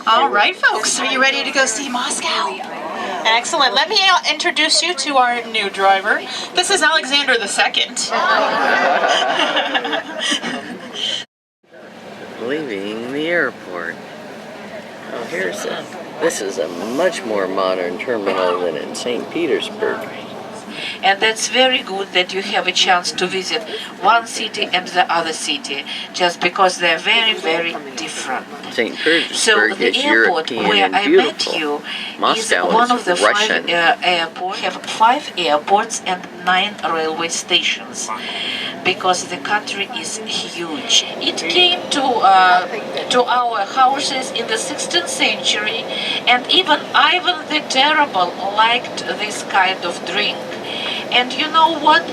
All right, folks, are you ready to go see Moscow? Excellent. Let me introduce you to our new driver. This is Alexander II. Leaving the airport. Oh, this is a much more modern terminal than in St. Petersburg. And that's very good that you have a chance to visit one city and the other city, just because they're very, very different. St. Petersburg So the is airport European where and I beautiful. met you Moscow is one is of the Russian. 5 airports. We have 5 airports and 9 railway stations, because the country is huge. It came to our houses in the 16th century, and even Ivan the Terrible liked this kind of drink. And you know what?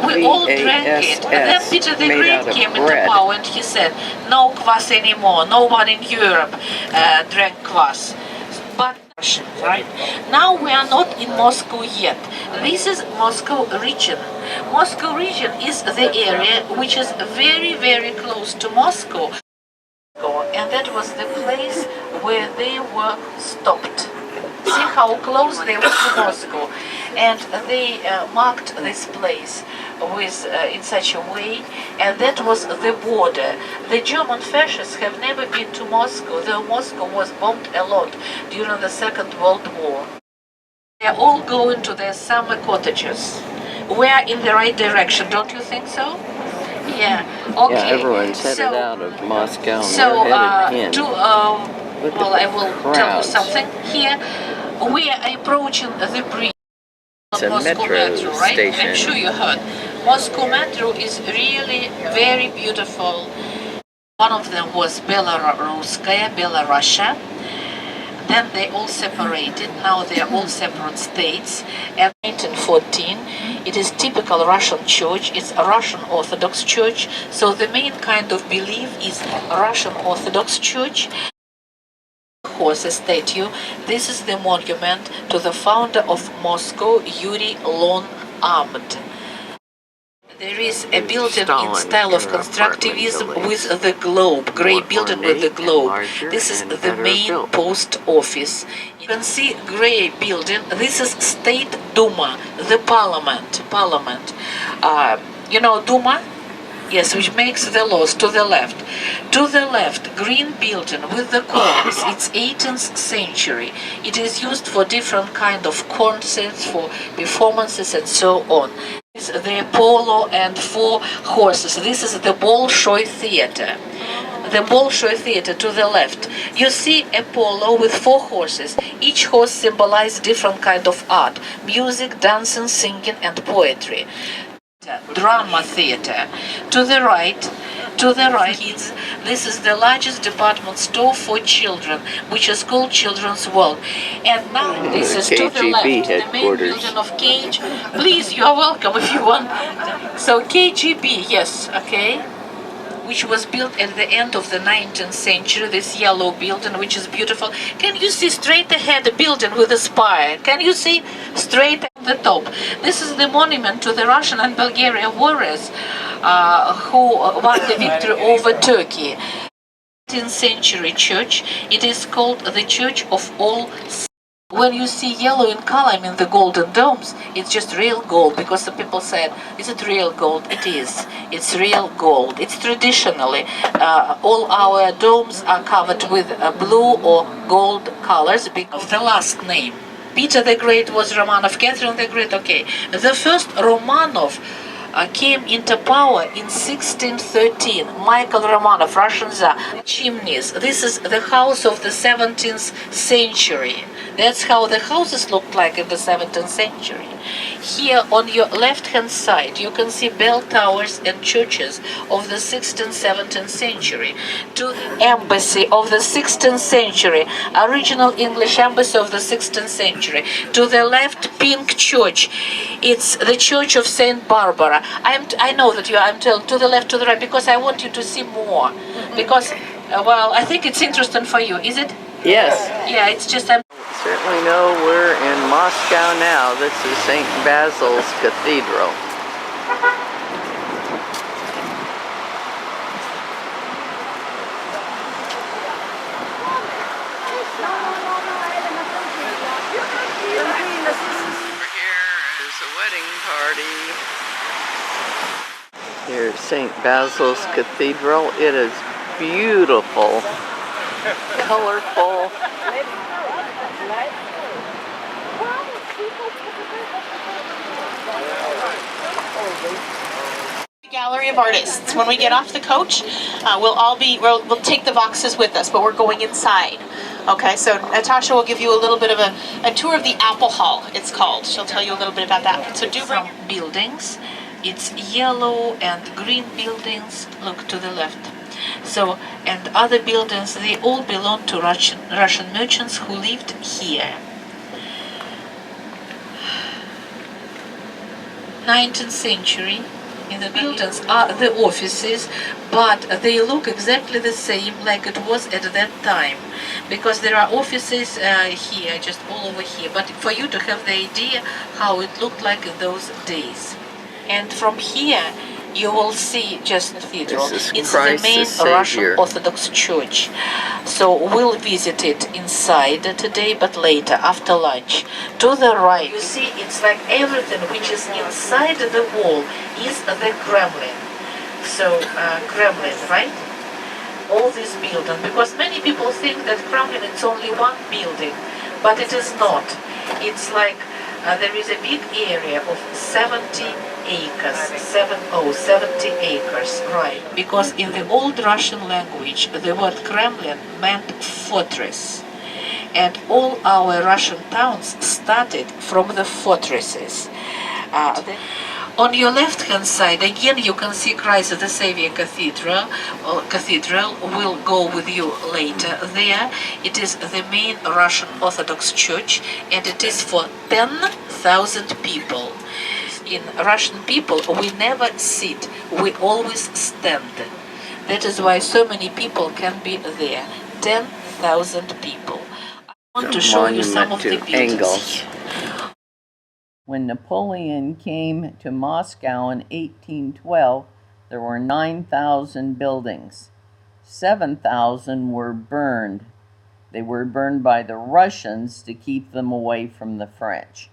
We all drank it. And then Peter the Great came into power and he said, no kvass anymore. No one in Europe drank kvass. But right now we are not in Moscow yet. This is Moscow region. Moscow region is the area which is very, very close to Moscow. And that was the place where they were stopped. See how close they were to Moscow. And they marked this place with in such a way, and that was the border. The German fascists have never been to Moscow, though Moscow was bombed a lot during the Second World War. They are all going to their summer cottages. We are in the right direction, don't you think so? Yeah. Okay. Yeah, everyone's headed out of Moscow and So, we're headed in. well, I will tell you something here. We are approaching the bridge. It's a Moscow metro right? station. I'm sure you heard. Moscow Metro is really very beautiful. One of them was Belaruskaya, Belarusia. Then they all separated. Now they are all separate states. And 1914, it is typical Russian church. It's a Russian Orthodox church. So the main kind of belief is Russian Orthodox church. Horse statue. This is the monument to the founder of Moscow, Yuri Long-Armed. There is a building in style of constructivism with the globe, grey building with the globe. This is the main post office. You can see grey building. This is State Duma, the parliament. You know Duma? Yes, which makes the laws to the left. To the left, green building with the columns. It's 18th century. It is used for different kind of concerts, for performances and so on. It's the Apollo and 4 horses. This is the Bolshoi Theater. The Bolshoi Theater to the left. You see Apollo with 4 horses. Each horse symbolizes different kind of art. Music, dancing, singing and poetry. Drama theater. To the right, kids, this is the largest department store for children, which is called Children's World. And now this is to the left, the main building of KG. Please, you are welcome if you want. So KGB, yes, okay, which was built at the end of the 19th century, this yellow building, which is beautiful. Can you see straight ahead a building with a spire? Can you see straight at the top? This is the monument to the Russian and Bulgarian warriors who won the victory over Turkey. 19th century church. It is called the Church of All Saints. When you see yellow in color, I mean the golden domes, it's just real gold, because the people said, is it real gold? It is. It's real gold. It's traditionally, all our domes are covered with blue or gold colors because of the last name. Peter the Great was Romanov, Catherine the Great, okay. The first Romanov came into power in 1613. Michael Romanov, Russian Tsar. Chimneys. This is the house of the 17th century. That's how the houses looked like in the 17th century. Here on your left-hand side, you can see bell towers and churches of the 16th, 17th century. To the embassy of the 16th century, original English embassy of the 16th century. To the left, pink church. It's the Church of Saint Barbara. I know that I'm telling to the left, to the right, because I want you to see more. Because, well, I think it's interesting for you. Is it? Yes. Yeah, it's just... Certainly know we're in Moscow now. This is St. Basil's Cathedral. Here's St. Basil's Cathedral. It is beautiful, colorful. Gallery of Artists. When we get off the coach, we'll take the boxes with us, but we're going inside. Okay, so Natasha will give you a little bit of a tour of the Apple Hall, it's called. She'll tell you a little bit about that. So do bring some buildings. It's yellow and green buildings. Look to the left. So, and other buildings, they all belong to Russian merchants who lived here. 19th century. In the buildings are the offices, but they look exactly the same like it was at that time, because there are offices here, just all over here, but for you to have the idea how it looked like in those days. And from here you will see just the cathedral. It's the main Russian Orthodox Church. So we'll visit it inside today, but later, after lunch. To the right, you see, it's like everything which is inside the wall is the Kremlin. So, Kremlin, right? All these buildings, because many people think that Kremlin is only one building, but it is not. It's like there is a big area of 70 acres, 70 acres, right? Because in the old Russian language, the word Kremlin meant fortress. And all our Russian towns started from the fortresses. On your left-hand side, again, you can see Christ the Savior Cathedral. Cathedral will go with you later there. It is the main Russian Orthodox Church, and it is for 10,000 people. In Russian people, we never sit, we always stand. That is why so many people can be there. 10,000 people. I want to show you some of the buildings. When Napoleon came to Moscow in 1812, there were 9,000 buildings. 7,000 were burned. They were burned by the Russians to keep them away from the French.